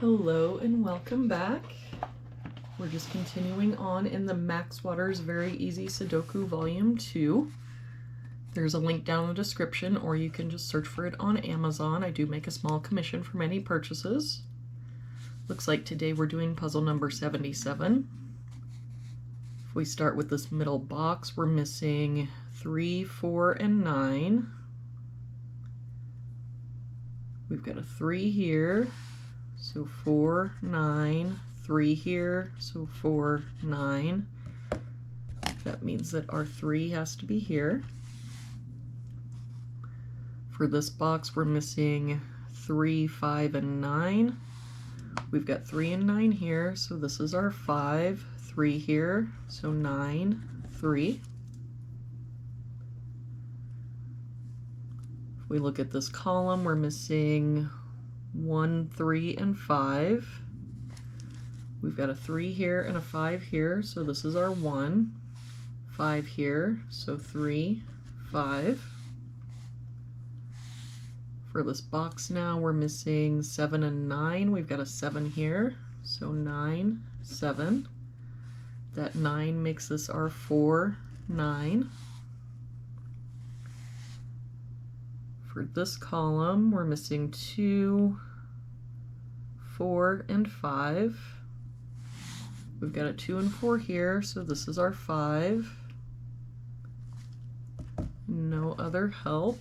Hello and welcome back. We're just continuing on in the Max Waters Very Easy Sudoku Volume 2. There's a link down in the description, or you can just search for it on Amazon. I do make a small commission from any purchases. Looks like today we're doing puzzle number 77. If we start with this middle box, we're missing 3, 4, and 9. We've got a 3 here. So 4, 9, 3 here, so 4, 9. That means that our 3 has to be here. For this box, we're missing 3, 5, and 9. We've got 3 and 9 here, so this is our 5, 3 here, so 9, 3. If we look at this column, we're missing 1, 3, and 5. We've got a 3 here and a 5 here, so this is our 1. 5 here, so 3, 5. For this box now, we're missing 7 and 9. We've got a 7 here, so 9, 7. That 9 makes this our 4, 9. For this column, we're missing 2, 4, and 5. We've got a 2 and 4 here, so this is our 5. No other help.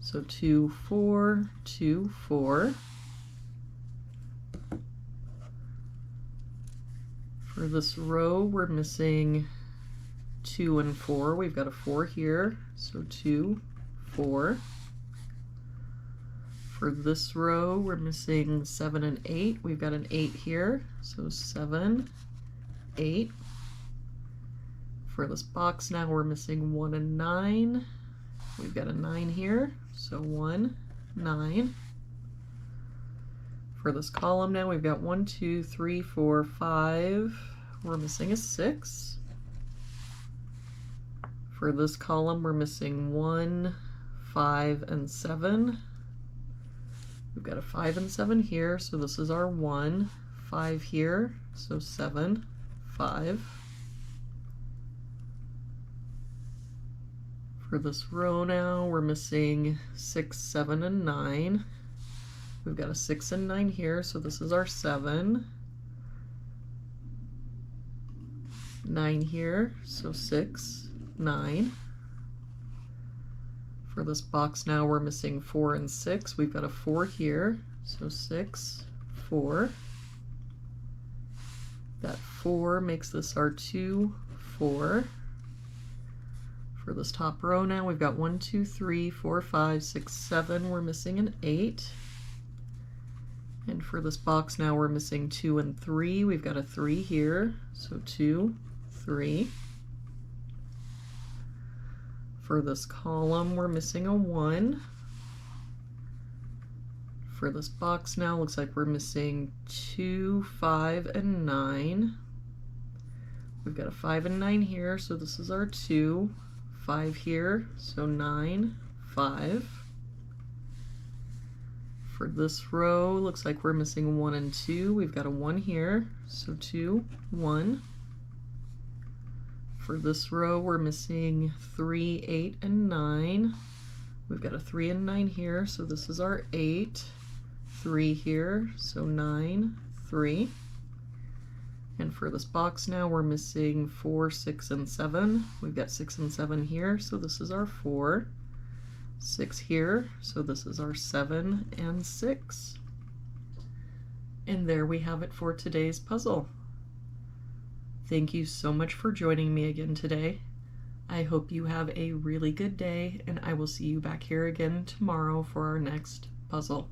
So 2, 4, 2, 4. For this row, we're missing 2 and 4. We've got a 4 here, so 2, 4. For this row, we're missing 7 and 8. We've got an 8 here, so 7, 8. For this box now, we're missing 1 and 9. We've got a 9 here, so 1, 9. For this column now, we've got 1, 2, 3, 4, 5. We're missing a 6. For this column, we're missing 1, 5, and 7. We've got a 5 and 7 here, so this is our 1, 5 here, so 7, 5. For this row now, we're missing 6, 7, and 9. We've got a 6 and 9 here, so this is our 7. 9 here, so 6, 9. For this box now, we're missing 4 and 6. We've got a 4 here, so 6, 4. That 4 makes this our 2, 4. For this top row now, we've got 1, 2, 3, 4, 5, 6, 7. We're missing an 8. And for this box now, we're missing 2 and 3. We've got a 3 here, so 2, 3. For this column, we're missing a 1. For this box now, looks like we're missing 2, 5, and 9. We've got a 5 and 9 here, so this is our 2. 5 here, so 9, 5. For this row, looks like we're missing 1 and 2. We've got a 1 here, so 2, 1. For this row, we're missing 3, 8, and 9. We've got a 3 and 9 here, so this is our 8. 3 here, so 9, 3. And for this box now, we're missing 4, 6, and 7. We've got 6 and 7 here, so this is our 4. 6 here, so this is our 7 and 6. And there we have it for today's puzzle. Thank you so much for joining me again today. I hope you have a really good day, and I will see you back here again tomorrow for our next puzzle.